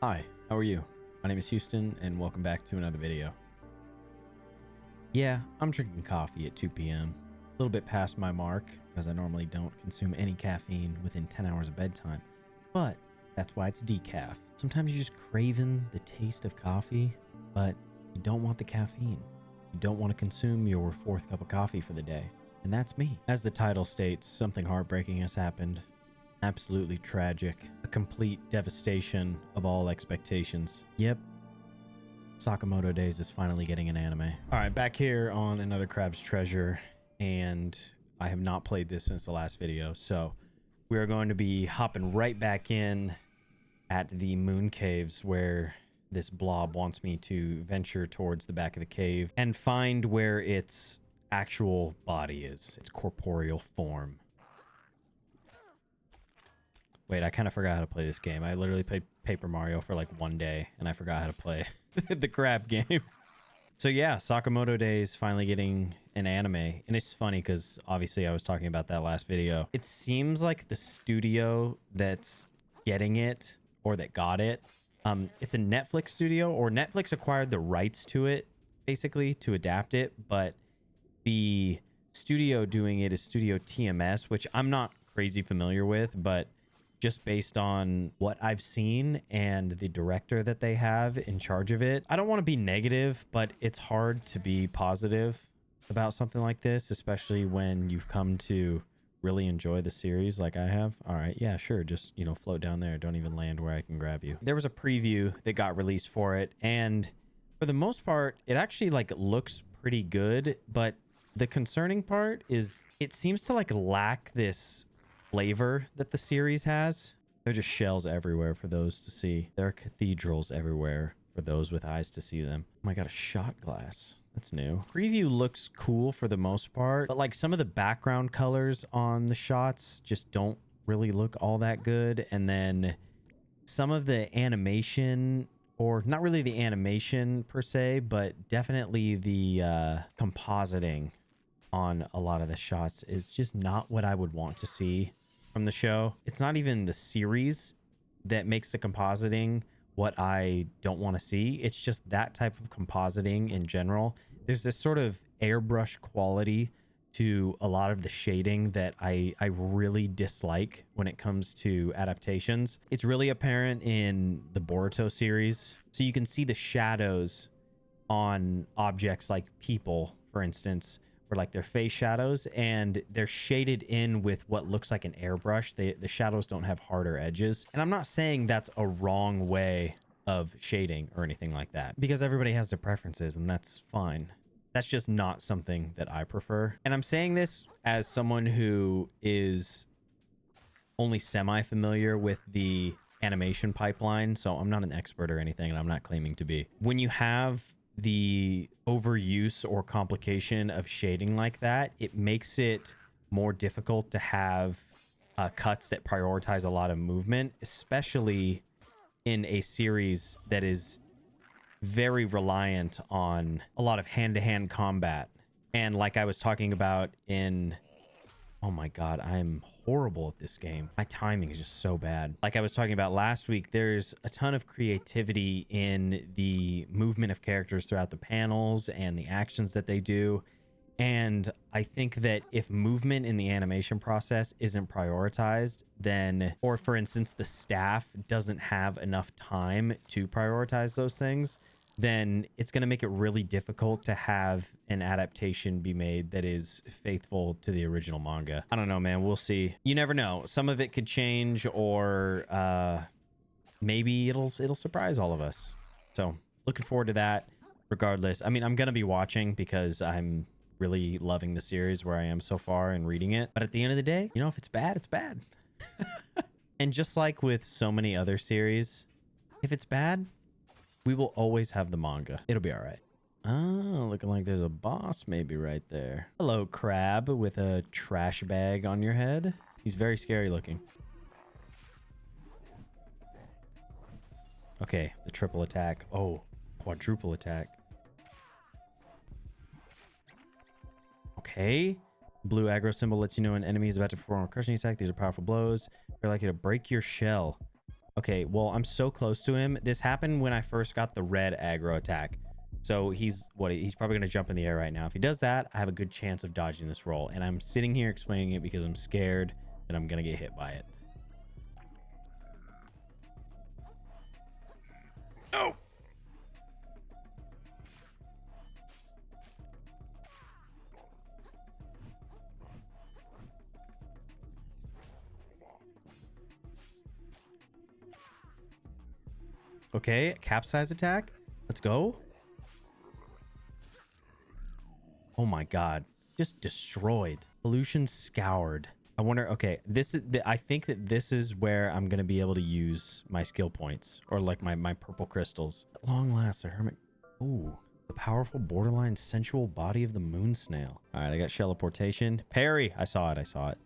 Hi, how are you? My name is Houston and welcome back to another video. Yeah, I'm drinking coffee at 2 p.m. A little bit past my mark because I normally don't consume any caffeine within 10 hours of bedtime, but that's why it's decaf. Sometimes you're just craving the taste of coffee, but you don't want the caffeine. You don't want to consume your fourth cup of coffee for the day, and that's me. As the title states, something heartbreaking has happened. Absolutely tragic. A complete devastation of all expectations. Yep. Sakamoto Days is finally getting an anime. All right, back here on another Crab's Treasure, and I have not played this since the last video, so we are going to be hopping right back in at the moon caves where this blob wants me to venture towards the back of the cave and find where its actual body is, its corporeal form. Wait, I kind of forgot how to play this game. I literally played Paper Mario for like one day and I forgot how to play the crab game. So yeah, Sakamoto Days finally getting an anime. And it's funny because obviously I was talking about that last video. It seems like the studio that's getting it or that got it, it's a Netflix studio, or Netflix acquired the rights to it basically to adapt it. But the studio doing it is Studio TMS, which I'm not crazy familiar with, but just based on what I've seen and the director that they have in charge of it, I don't want to be negative, but it's hard to be positive about something like this, especially when you've come to really enjoy the series like I have. All right, yeah, sure. Just, float down there. Don't even land where I can grab you. There was a preview that got released for it, and for the most part, it actually looks pretty good, but the concerning part is it seems to lack this flavor that the series has. They're just shells everywhere for those to see. There are cathedrals everywhere for those with eyes to see them. Oh my god, a shot glass. That's new. Preview looks cool for the most part, but some of the background colors on the shots just don't really look all that good. And then some of the animation, or not really the animation per se, but definitely the compositing on a lot of the shots is just not what I would want to see from the show. It's not even the series that makes the compositing what I don't want to see. It's just that type of compositing in general. There's this sort of airbrush quality to a lot of the shading that I really dislike when it comes to adaptations. It's really apparent in the Boruto series. So you can see the shadows on objects like people, for instance, or their face shadows, and they're shaded in with what looks like an airbrush. The shadows don't have harder edges. And I'm not saying that's a wrong way of shading or anything like that, because everybody has their preferences and that's fine. That's just not something that I prefer. And I'm saying this as someone who is only semi-familiar with the animation pipeline, so I'm not an expert or anything, and I'm not claiming to be. When you have the overuse or complication of shading like that, it makes it more difficult to have cuts that prioritize a lot of movement, especially in a series that is very reliant on a lot of hand-to-hand combat. And like I was talking about in... Oh my god, I'm horrible at this game. My timing is just so bad. Like I was talking about last week, there's a ton of creativity in the movement of characters throughout the panels and the actions that they do. And I think that if movement in the animation process isn't prioritized, then, or for instance, the staff doesn't have enough time to prioritize those things, then it's going to make it really difficult to have an adaptation be made that is faithful to the original manga. I don't know, man. We'll see. You never know. Some of it could change, or maybe it'll surprise all of us. So looking forward to that. Regardless, I mean, I'm going to be watching because I'm really loving the series where I am so far and reading it. But at the end of the day, if it's bad, it's bad. And just like with so many other series, if it's bad, we will always have the manga. It'll be all right. Oh, looking like there's a boss maybe right there. Hello, crab with a trash bag on your head. He's very scary looking. Okay, the triple attack. Oh, quadruple attack. Okay. Blue aggro symbol lets you know an enemy is about to perform a crushing attack. These are powerful blows. They're likely to break your shell. Okay, well, I'm so close to him. This happened when I first got the red aggro attack. So he's probably going to jump in the air right now. If he does that, I have a good chance of dodging this roll. And I'm sitting here explaining it because I'm scared that I'm going to get hit by it. No! Okay, capsize attack. Let's go. Oh my god. Just destroyed. Pollution scoured. I wonder, okay, this is I think that this is where I'm gonna be able to use my skill points, or like my purple crystals. At long last, the hermit. Ooh, the powerful borderline sensual body of the moon snail. All right, I got teleportation. Parry. I saw it.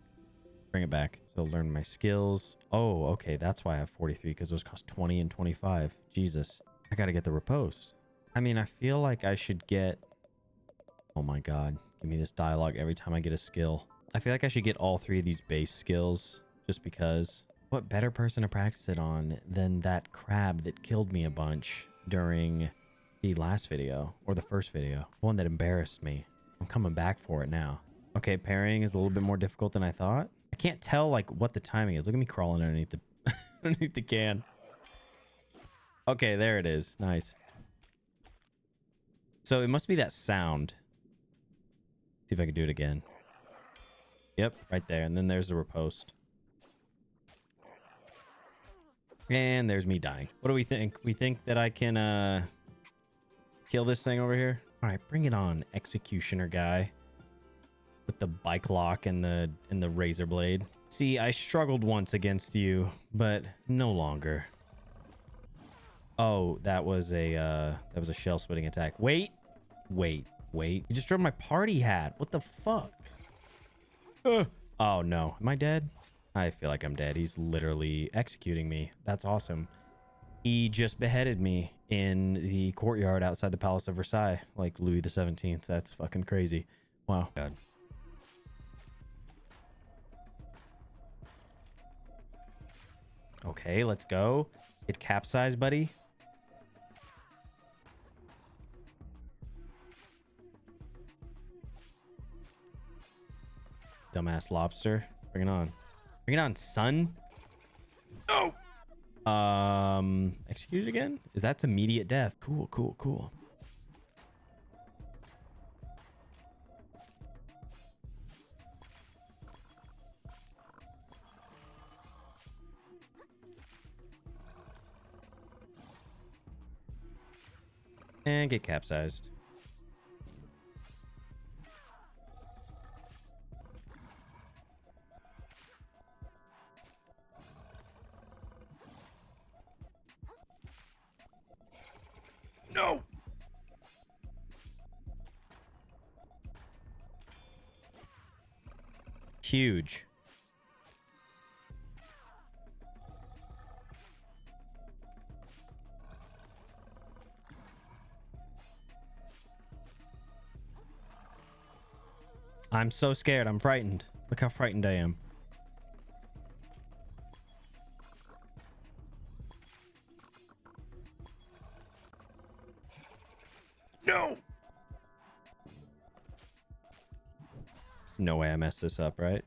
Bring it back. So learn my skills. Oh, okay, that's why I have 43, because those cost 20 and 25. Jesus. I gotta get the riposte. I mean, I feel like I should get... Oh my god. Give me this dialogue every time I get a skill. I feel like I should get all 3 of these base skills, just because. What better person to practice it on than that crab that killed me a bunch during the last video, or the first video. One that embarrassed me. I'm coming back for it now. Okay, parrying is a little bit more difficult than I thought. I can't tell like what the timing is. Look at me crawling underneath the underneath the can. Okay, there it is. Nice. So it must be that sound. See if I can do it again. Yep, right there. And then there's the riposte. And there's me dying. What do we think? We think that I can kill this thing over here? All right, bring it on, executioner guy. With the bike lock and the razor blade. See, I struggled once against you, but no longer. Oh, that was a shell splitting attack. Wait. You just drove my party hat. What the fuck? Oh no. Am I dead? I feel like I'm dead. He's literally executing me. That's awesome. He just beheaded me in the courtyard outside the Palace of Versailles, like Louis the 17th. That's fucking crazy. Wow. God. Okay, let's go. Get capsized, buddy. Dumbass lobster. Bring it on. Bring it on, son. No. Executed again? That's immediate death. Cool. And get capsized. No! Huge. I'm so scared. I'm frightened. Look how frightened I am. No! There's no way I messed this up, right?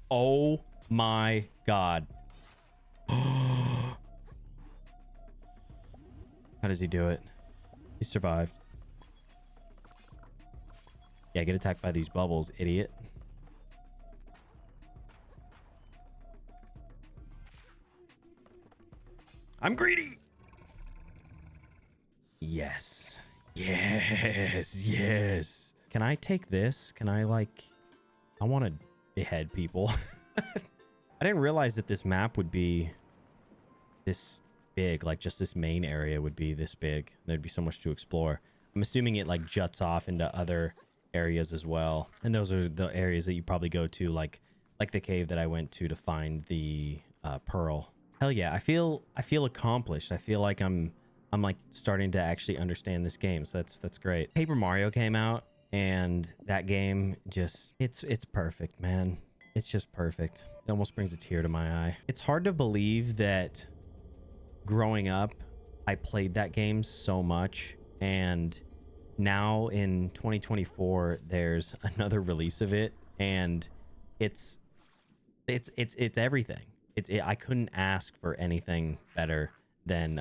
Oh my god. How does he do it? He survived. Yeah, get attacked by these bubbles, idiot. I'm greedy. Yes. Yes. Can I take this? Can I like... I want to behead people. I didn't realize that this map would be this big. Like just this main area would be this big. There'd be so much to explore. I'm assuming it like juts off into other areas as well. And those are the areas that you probably go to, like the cave that I went to find the pearl. Hell yeah, I feel accomplished. I feel like I'm I'm like starting to actually understand this game. So that's great. Paper Mario came out, and that game just it's perfect, man. It's just perfect. It almost brings a tear to my eye. It's hard to believe that growing up, I played that game so much, and now in 2024, there's another release of it, and it's everything. I couldn't ask for anything better than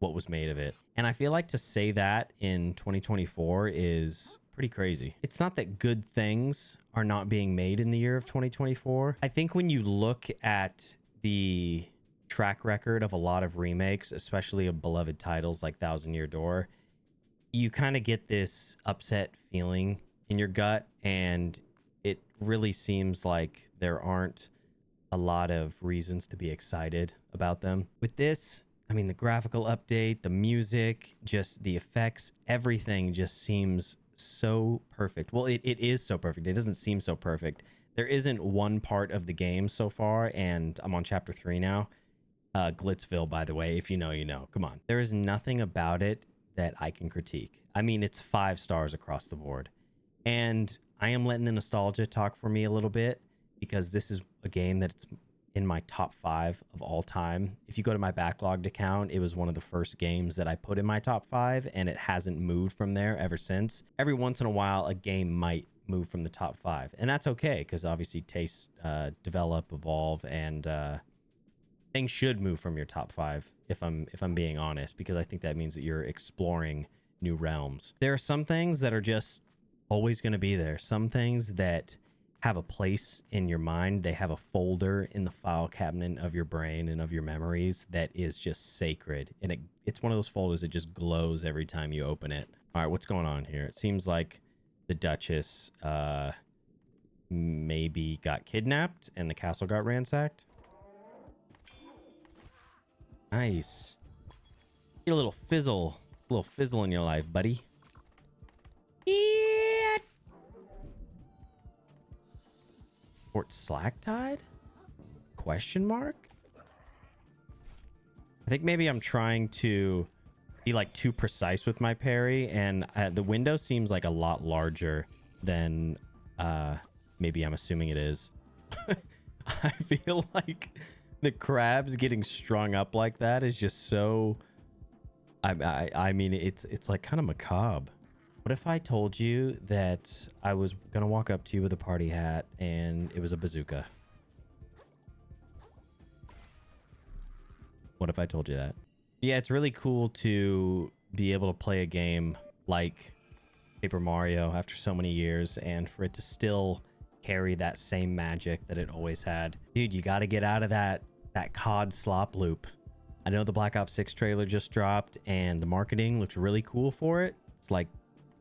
what was made of it. And I feel like to say that in 2024 is pretty crazy. It's not that good things are not being made in the year of 2024. I think when you look at the track record of a lot of remakes, especially of beloved titles like Thousand Year Door, you kind of get this upset feeling in your gut, and it really seems like there aren't a lot of reasons to be excited about them. With this, I mean, the graphical update, the music, just the effects, everything just seems so perfect. Well, it is so perfect. It doesn't seem so perfect. There isn't one part of the game so far, and I'm on chapter 3 now. Glitzville, by the way, if you know, you know. Come on. There is nothing about it that I can critique. I mean, it's 5 stars across the board. And I am letting the nostalgia talk for me a little bit, because this is a game that's in my top 5 of all time. If you go to my backlogged account, it was one of the first games that I put in my top 5, and it hasn't moved from there ever since. Every once in a while, a game might move from the top 5, and that's okay, because obviously tastes develop, evolve, and things should move from your top 5, if I'm being honest, because I think that means that you're exploring new realms. There are some things that are just always going to be there. Some things that have a place in your mind. They have a folder in the file cabinet of your brain and of your memories that is just sacred, and it's one of those folders that just glows every time you open it. All right, what's going on here? It seems like the Duchess maybe got kidnapped and the castle got ransacked. Nice. Get a little fizzle in your life, buddy. Yeah. Fort Slacktide? Question mark? I think maybe I'm trying to be like too precise with my parry, and the window seems like a lot larger than maybe I'm assuming it is. I feel like the crabs getting strung up like that is just so I mean, it's like kind of macabre. What if I told you that I was gonna walk up to you with a party hat and it was a bazooka? What if I told you that? Yeah, it's really cool to be able to play a game like Paper Mario after so many years, and for it to still carry that same magic that it always had. Dude, you got to get out of that COD slop loop. I know the Black Ops 6 trailer just dropped, and the marketing looks really cool for it. It's like,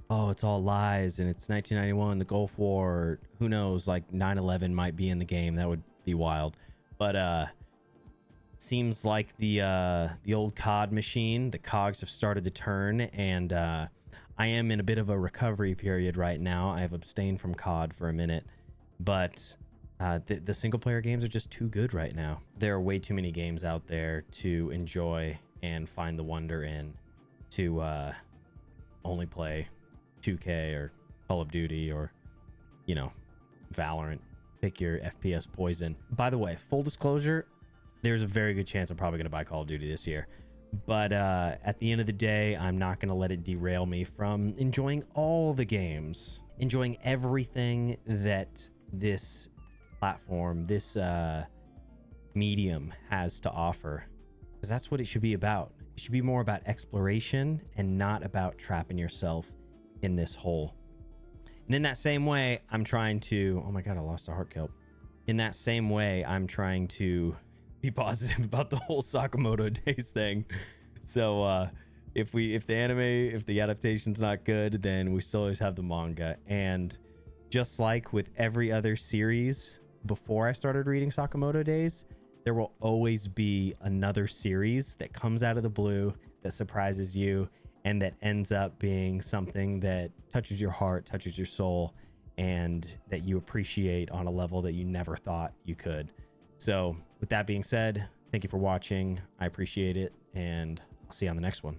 oh, it's all lies, and it's 1991, the Gulf War, who knows, like 9/11 might be in the game. That would be wild. But seems like the old COD machine, the cogs have started to turn, and I am in a bit of a recovery period right now. I have abstained from COD for a minute, but the single player games are just too good right now. There are way too many games out there to enjoy and find the wonder in, to only play 2K or Call of Duty or, you know, Valorant. Pick your FPS poison. By the way, full disclosure, there's a very good chance I'm probably going to buy Call of Duty this year. But at the end of the day, I'm not going to let it derail me from enjoying all the games, enjoying everything that this platform, this medium has to offer. Because that's what it should be about. It should be more about exploration and not about trapping yourself in this hole. And in that same way, I'm trying to... Oh my god, I lost a heart kelp. In that same way, I'm trying to be positive about the whole Sakamoto Days thing. So if the adaptation's not good, then we still always have the manga. And just like with every other series before I started reading Sakamoto Days, there will always be another series that comes out of the blue that surprises you and that ends up being something that touches your heart, touches your soul, and that you appreciate on a level that you never thought you could. So with that being said, thank you for watching. I appreciate it, and I'll I'll see you on the next one.